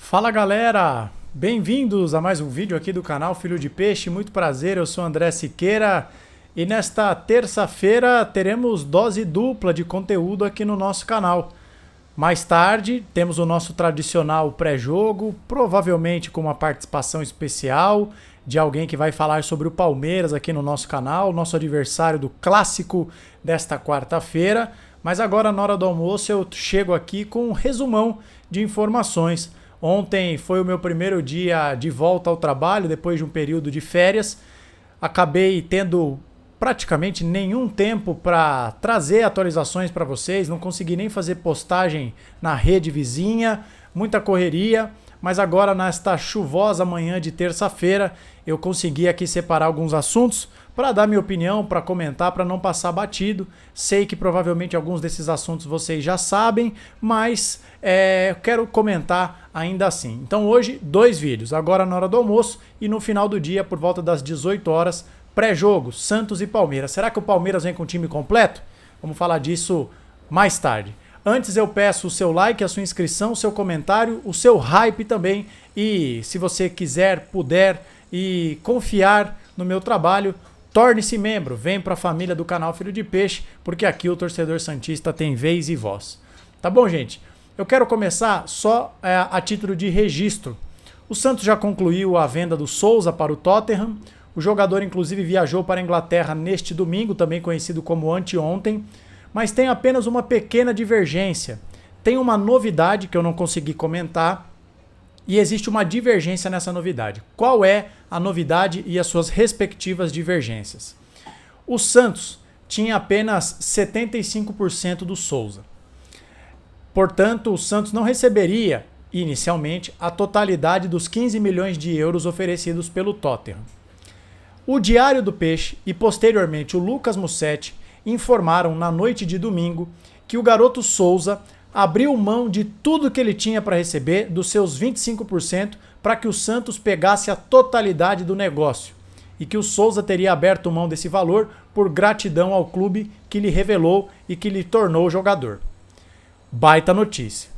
Fala galera, bem-vindos a mais um vídeo aqui do canal Filho de Peixe, muito prazer, eu sou André Siqueira e nesta terça-feira teremos dose dupla de conteúdo aqui no nosso canal. Mais tarde temos o nosso tradicional pré-jogo, provavelmente com uma participação especial de alguém que vai falar sobre o Palmeiras aqui no nosso canal, nosso adversário do clássico desta quarta-feira, mas agora na hora do almoço eu chego aqui com um resumão de informações. Ontem foi o meu primeiro dia de volta ao trabalho, depois de um período de férias. Acabei tendo praticamente nenhum tempo para trazer atualizações para vocês, não consegui nem fazer postagem na rede vizinha, muita correria, mas agora nesta chuvosa manhã de terça-feira eu consegui aqui separar alguns assuntos para dar minha opinião, para comentar, para não passar batido. Sei que provavelmente alguns desses assuntos vocês já sabem, mas eu quero comentar ainda assim. Então hoje, 2 vídeos, agora na hora do almoço e no final do dia, por volta das 18 horas, pré-jogo, Santos e Palmeiras. Será que o Palmeiras vem com o time completo? Vamos falar disso mais tarde. Antes eu peço o seu like, a sua inscrição, o seu comentário, o seu hype também. E se você quiser, puder e confiar no meu trabalho, torne-se membro, vem para a família do canal Filho de Peixe, porque aqui o torcedor santista tem vez e voz. Tá bom, gente? Eu quero começar só a título de registro. O Santos já concluiu a venda do Souza para o Tottenham. O jogador, inclusive, viajou para a Inglaterra neste domingo, também conhecido como anteontem. Mas tem apenas uma pequena divergência. Tem uma novidade que eu não consegui comentar e existe uma divergência nessa novidade. Qual é a novidade e as suas respectivas divergências? O Santos tinha apenas 75% do Souza. Portanto, o Santos não receberia, inicialmente, a totalidade dos 15 milhões de euros oferecidos pelo Tottenham. O Diário do Peixe e, posteriormente, o Lucas Mussetti informaram na noite de domingo que o garoto Souza abriu mão de tudo que ele tinha para receber, dos seus 25%, para que o Santos pegasse a totalidade do negócio e que o Souza teria aberto mão desse valor por gratidão ao clube que lhe revelou e que lhe tornou jogador. Baita notícia.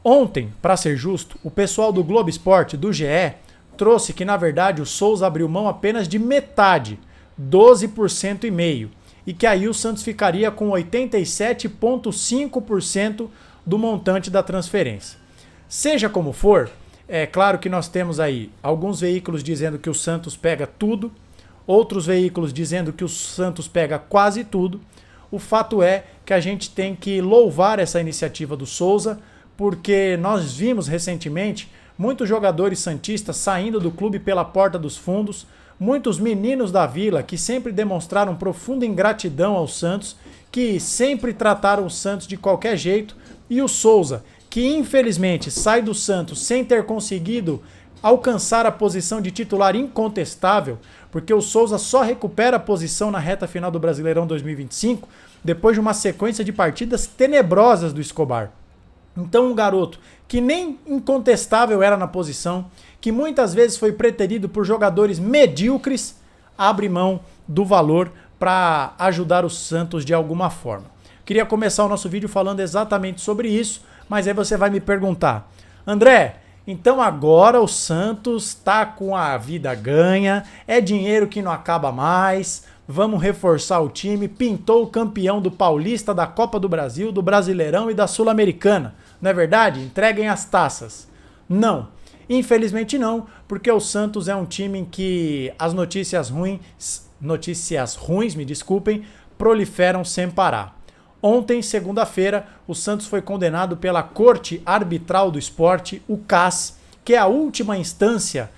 Ontem, para ser justo, o pessoal do Globo Esporte, do GE, trouxe que na verdade o Souza abriu mão apenas de metade, 12,5%, e que aí o Santos ficaria com 87,5% do montante da transferência. Seja como for, é claro que nós temos aí alguns veículos dizendo que o Santos pega tudo, outros veículos dizendo que o Santos pega quase tudo. O fato é que a gente tem que louvar essa iniciativa do Souza, porque nós vimos recentemente muitos jogadores santistas saindo do clube pela porta dos fundos, muitos meninos da Vila que sempre demonstraram profunda ingratidão ao Santos, que sempre trataram o Santos de qualquer jeito, e o Souza, que infelizmente sai do Santos sem ter conseguido alcançar a posição de titular incontestável, porque o Souza só recupera a posição na reta final do Brasileirão 2025 depois de uma sequência de partidas tenebrosas do Escobar. Então um garoto que nem incontestável era na posição, que muitas vezes foi preterido por jogadores medíocres, abre mão do valor para ajudar o Santos de alguma forma. Queria começar o nosso vídeo falando exatamente sobre isso, mas aí você vai me perguntar, André, então agora o Santos está com a vida ganha, é dinheiro que não acaba mais, vamos reforçar o time, pintou o campeão do Paulista, da Copa do Brasil, do Brasileirão e da Sul-Americana. Não é verdade? Entreguem as taças. Não. Infelizmente não, porque o Santos é um time em que as notícias ruins, me desculpem, proliferam sem parar. Ontem, segunda-feira, o Santos foi condenado pela Corte Arbitral do Esporte, o CAS, que é a última instância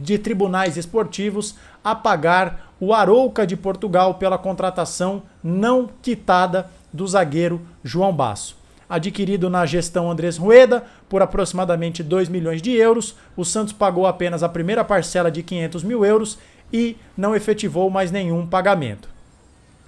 de tribunais esportivos, a pagar o Arouca de Portugal pela contratação não quitada do zagueiro João Basso. Adquirido na gestão Andrés Rueda por aproximadamente 2 milhões de euros, o Santos pagou apenas a primeira parcela de 500 mil euros e não efetivou mais nenhum pagamento.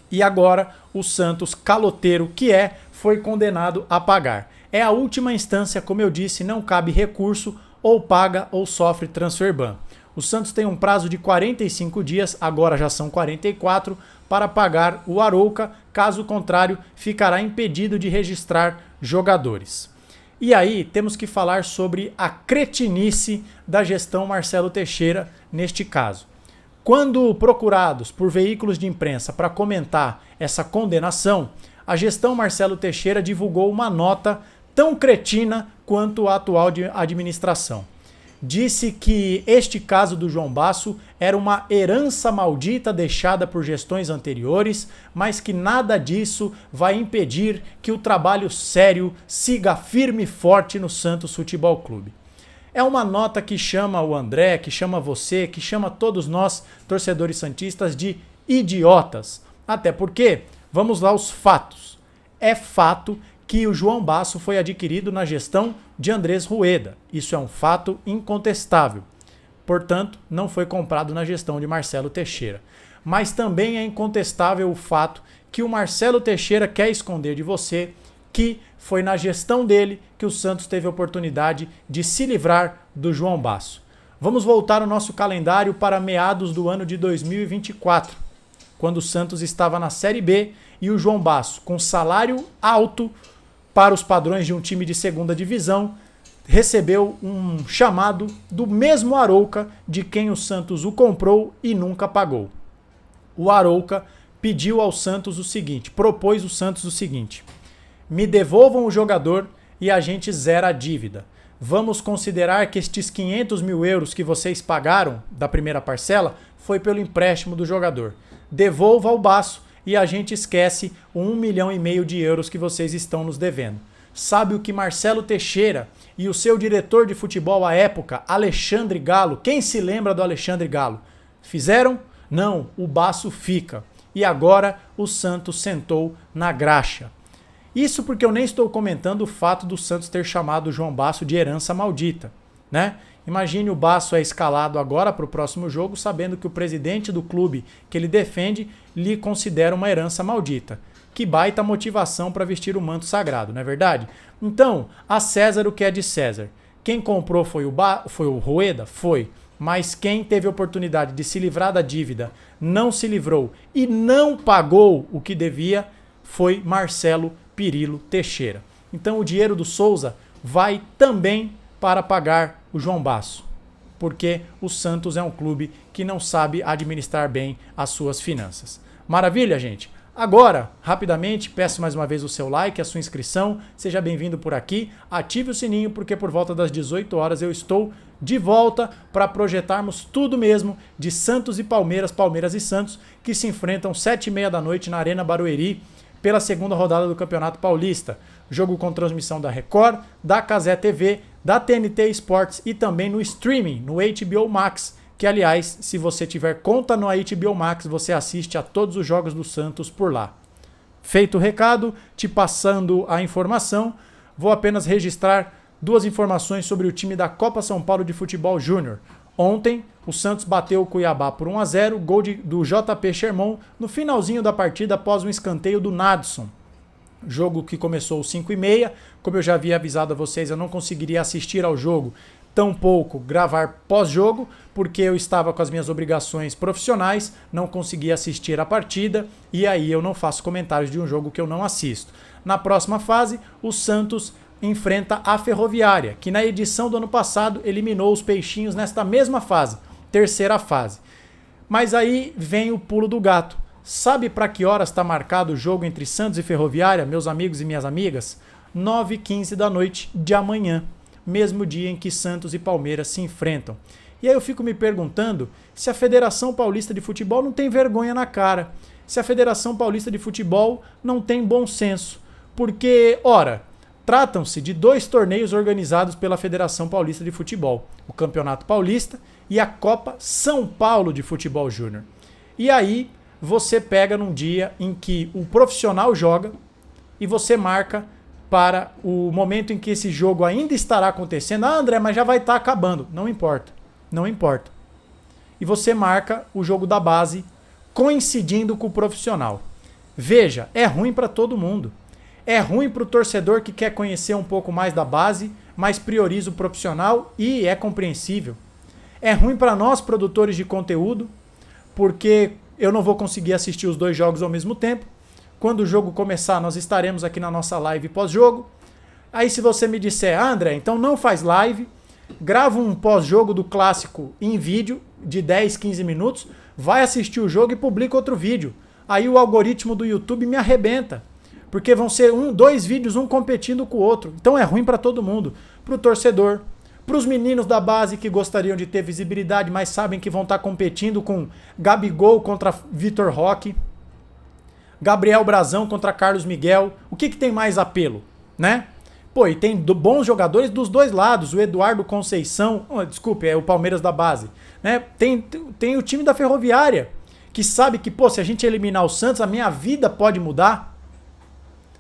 E agora o Santos, caloteiro que foi condenado a pagar. É a última instância, como eu disse, não cabe recurso, ou paga ou sofre transfer ban. O Santos tem um prazo de 45 dias, agora já são 44, para pagar o Arouca, caso contrário, ficará impedido de registrar jogadores. E aí temos que falar sobre a cretinice da gestão Marcelo Teixeira neste caso. Quando procurados por veículos de imprensa para comentar essa condenação, a gestão Marcelo Teixeira divulgou uma nota tão cretina quanto a atual administração. Disse que este caso do João Basso era uma herança maldita deixada por gestões anteriores, mas que nada disso vai impedir que o trabalho sério siga firme e forte no Santos Futebol Clube. É uma nota que chama o André, que chama você, que chama todos nós, torcedores santistas, de idiotas. Até porque, vamos lá os fatos. É fato que o João Basso foi adquirido na gestão de Andrés Rueda. Isso é um fato incontestável. Portanto, não foi comprado na gestão de Marcelo Teixeira. Mas também é incontestável o fato que o Marcelo Teixeira quer esconder de você que foi na gestão dele que o Santos teve a oportunidade de se livrar do João Basso. Vamos voltar o nosso calendário para meados do ano de 2024, quando o Santos estava na Série B e o João Basso, com salário alto para os padrões de um time de segunda divisão, recebeu um chamado do mesmo Arouca de quem o Santos o comprou e nunca pagou. O Arouca pediu ao Santos o seguinte, propôs o Santos o seguinte: me devolvam o jogador e a gente zera a dívida. Vamos considerar que estes 500 mil euros que vocês pagaram da primeira parcela foi pelo empréstimo do jogador. Devolva ao Basso e a gente esquece o 1,5 milhão de euros que vocês estão nos devendo. Sabe o que Marcelo Teixeira e o seu diretor de futebol à época, Alexandre Galo, quem se lembra do Alexandre Galo, fizeram? Não, o Basso fica. E agora o Santos sentou na graxa. Isso porque eu nem estou comentando o fato do Santos ter chamado o João Basso de herança maldita, né? Imagine o Basso é escalado agora para o próximo jogo, sabendo que o presidente do clube que ele defende lhe considera uma herança maldita. Que baita motivação para vestir o manto sagrado, não é verdade? Então, a César o que é de César. Quem comprou foi o Rueda? Foi. Mas quem teve a oportunidade de se livrar da dívida, não se livrou e não pagou o que devia, foi Marcelo Pirillo Teixeira. Então o dinheiro do Souza vai também para pagar o João Basso, porque o Santos é um clube que não sabe administrar bem as suas finanças. Maravilha, gente? Agora, rapidamente, peço mais uma vez o seu like, a sua inscrição, seja bem-vindo por aqui, ative o sininho, porque por volta das 18 horas eu estou de volta para projetarmos tudo mesmo de Santos e Palmeiras, Palmeiras e Santos, que se enfrentam 7h30 da noite na Arena Barueri, pela segunda rodada do Campeonato Paulista. Jogo com transmissão da Record, da Cazé TV, da TNT Sports e também no streaming, no HBO Max, que aliás, se você tiver conta no HBO Max, você assiste a todos os jogos do Santos por lá. Feito o recado, te passando a informação, vou apenas registrar duas informações sobre o time da Copa São Paulo de Futebol Júnior. Ontem, o Santos bateu o Cuiabá por 1-0, gol do JP Sherman no finalzinho da partida após um escanteio do Nadson. Jogo que começou às 5h30, como eu já havia avisado a vocês, eu não conseguiria assistir ao jogo, tampouco gravar pós-jogo, porque eu estava com as minhas obrigações profissionais, não conseguia assistir a partida, e aí eu não faço comentários de um jogo que eu não assisto. Na próxima fase, o Santos enfrenta a Ferroviária, que na edição do ano passado eliminou os Peixinhos nesta mesma fase, terceira fase. Mas aí vem o pulo do gato. Sabe para que horas está marcado o jogo entre Santos e Ferroviária, meus amigos e minhas amigas? 9h15 da noite de amanhã, mesmo dia em que Santos e Palmeiras se enfrentam. E aí eu fico me perguntando se a Federação Paulista de Futebol não tem vergonha na cara, se a Federação Paulista de Futebol não tem bom senso, porque, ora, tratam-se de dois torneios organizados pela Federação Paulista de Futebol, o Campeonato Paulista e a Copa São Paulo de Futebol Júnior. E aí você pega num dia em que o profissional joga e você marca para o momento em que esse jogo ainda estará acontecendo. Ah, André, mas já vai estar acabando. Não importa, não importa. E você marca o jogo da base coincidindo com o profissional. Veja, é ruim para todo mundo. É ruim para o torcedor que quer conhecer um pouco mais da base, mas prioriza o profissional e é compreensível. É ruim para nós, produtores de conteúdo, porque eu não vou conseguir assistir os dois jogos ao mesmo tempo. Quando o jogo começar, nós estaremos aqui na nossa live pós-jogo. Aí se você me disser, André, então não faz live, grava um pós-jogo do clássico em vídeo de 10, 15 minutos, vai assistir o jogo e publica outro vídeo. Aí o algoritmo do YouTube me arrebenta, porque vão ser dois vídeos, um competindo com o outro. Então é ruim para todo mundo, para o torcedor, para os meninos da base que gostariam de ter visibilidade, mas sabem que vão estar competindo com Gabigol contra Vitor Roque, Gabriel Brazão contra Carlos Miguel. O que tem mais apelo, né? Pô, e tem bons jogadores dos dois lados. O Eduardo Conceição, desculpe, é o Palmeiras da base, né? Tem o time da Ferroviária, que sabe que, pô, se a gente eliminar o Santos, a minha vida pode mudar.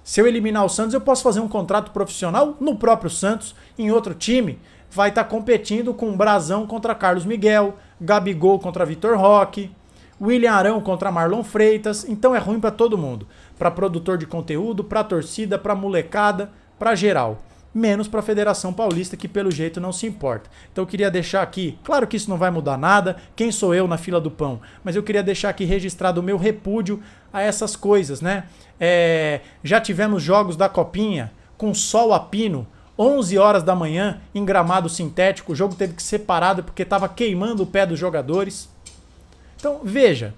Se eu eliminar o Santos, eu posso fazer um contrato profissional no próprio Santos, em outro time. Vai estar competindo com Brazão contra Carlos Miguel, Gabigol contra Vitor Roque, William Arão contra Marlon Freitas. Então é ruim para todo mundo. Para produtor de conteúdo, para torcida, para molecada, para geral. Menos para a Federação Paulista, que pelo jeito não se importa. Então eu queria deixar aqui, claro que isso não vai mudar nada, quem sou eu na fila do pão, mas eu queria deixar aqui registrado o meu repúdio a essas coisas, né? Já tivemos jogos da Copinha com sol a pino, 11 horas da manhã, em gramado sintético, o jogo teve que ser parado porque estava queimando o pé dos jogadores. Então veja,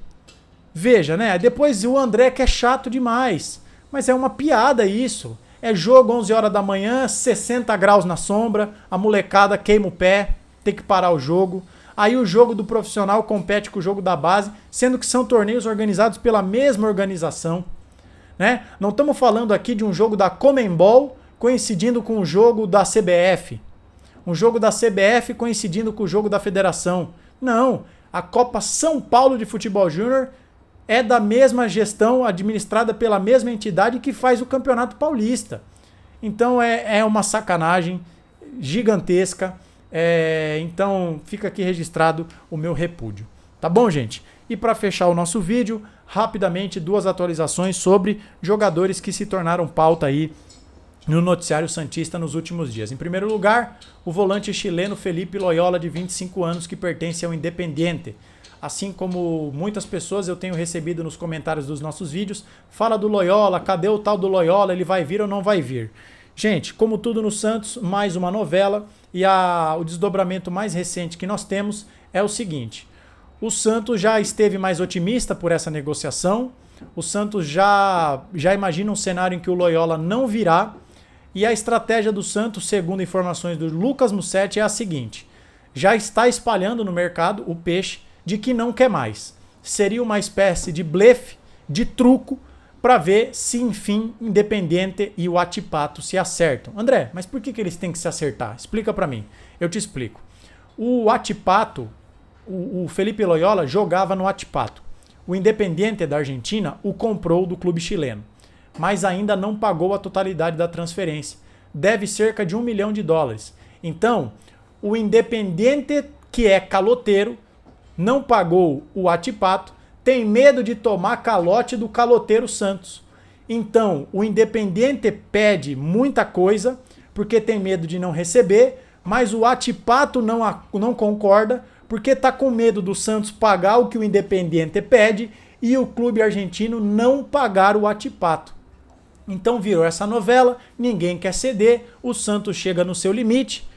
né? Depois o André que é chato demais, mas é uma piada isso. É jogo 11 horas da manhã, 60 graus na sombra, a molecada queima o pé, tem que parar o jogo. Aí o jogo do profissional compete com o jogo da base, sendo que são torneios organizados pela mesma organização, né? Não estamos falando aqui de um jogo da Conmebol coincidindo com o jogo da CBF. Um jogo da CBF coincidindo com o jogo da Federação. Não, a Copa São Paulo de Futebol Júnior é da mesma gestão, administrada pela mesma entidade que faz o Campeonato Paulista. Então é uma sacanagem gigantesca. Então fica aqui registrado o meu repúdio. Tá bom, gente? E para fechar o nosso vídeo, rapidamente duas atualizações sobre jogadores que se tornaram pauta aí no noticiário santista nos últimos dias. Em primeiro lugar, o volante chileno Felipe Loyola, de 25 anos, que pertence ao Independiente. Assim como muitas pessoas eu tenho recebido nos comentários dos nossos vídeos, fala do Loyola, cadê o tal do Loyola, ele vai vir ou não vai vir? Gente, como tudo no Santos, mais uma novela, e o desdobramento mais recente que nós temos é o seguinte: o Santos já esteve mais otimista por essa negociação, o Santos já imagina um cenário em que o Loyola não virá, e a estratégia do Santos, segundo informações do Lucas Mussetti, é a seguinte: já está espalhando no mercado o peixe de que não quer mais. Seria uma espécie de blefe, de truco, para ver se, enfim, Independiente e o Atipato se acertam. André, mas por que eles têm que se acertar? Explica para mim. Eu te explico. O Atipato, o Felipe Loyola, jogava no Atipato. O Independiente da Argentina o comprou do clube chileno, mas ainda não pagou a totalidade da transferência. Deve cerca de $1 milhão. Então, o Independiente, que é caloteiro, não pagou o Atipato, tem medo de tomar calote do caloteiro Santos. Então, o Independiente pede muita coisa, porque tem medo de não receber, mas o Atipato não concorda, porque está com medo do Santos pagar o que o Independiente pede e o clube argentino não pagar o Atipato. Então virou essa novela, ninguém quer ceder, o Santos chega no seu limite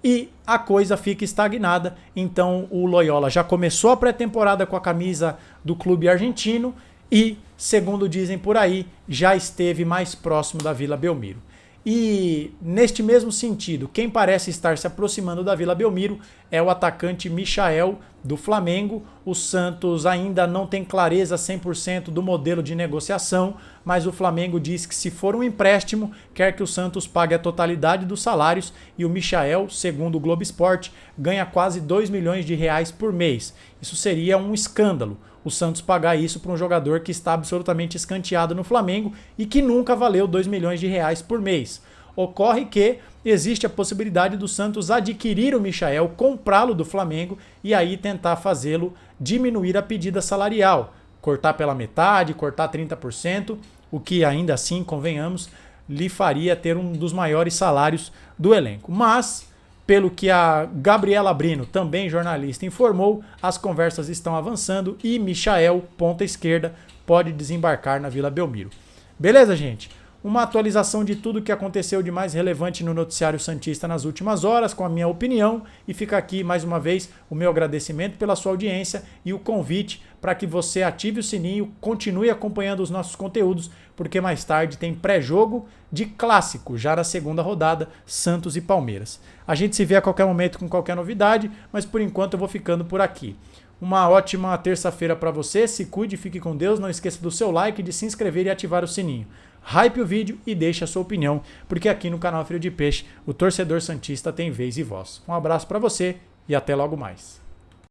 e a coisa fica estagnada. Então o Loyola já começou a pré-temporada com a camisa do clube argentino e, segundo dizem por aí, já esteve mais próximo da Vila Belmiro. E neste mesmo sentido, quem parece estar se aproximando da Vila Belmiro é o atacante Michael, do Flamengo. O Santos ainda não tem clareza 100% do modelo de negociação, mas o Flamengo diz que se for um empréstimo, quer que o Santos pague a totalidade dos salários, e o Michael, segundo o Globo Esporte, ganha quase R$2 milhões por mês. Isso seria um escândalo, o Santos pagar isso para um jogador que está absolutamente escanteado no Flamengo e que nunca valeu R$2 milhões por mês. Ocorre que existe a possibilidade do Santos adquirir o Michael, comprá-lo do Flamengo e aí tentar fazê-lo diminuir a pedida salarial. Cortar pela metade, cortar 30%, o que ainda assim, convenhamos, lhe faria ter um dos maiores salários do elenco. Mas, pelo que a Gabriela Brino, também jornalista, informou, as conversas estão avançando e Michael, ponta esquerda, pode desembarcar na Vila Belmiro. Beleza, gente? uma atualização de tudo que aconteceu de mais relevante no noticiário santista nas últimas horas, com a minha opinião, e fica aqui mais uma vez o meu agradecimento pela sua audiência e o convite para que você ative o sininho, continue acompanhando os nossos conteúdos, porque mais tarde tem pré-jogo de clássico, já na segunda rodada, Santos e Palmeiras. A gente se vê a qualquer momento com qualquer novidade, mas por enquanto eu vou ficando por aqui. Uma ótima terça-feira para você, se cuide, fique com Deus, não esqueça do seu like, de se inscrever e ativar o sininho. Hype o vídeo e deixe a sua opinião, porque aqui no canal Filho de Peixe, o torcedor santista tem vez e voz. Um abraço para você e até logo mais.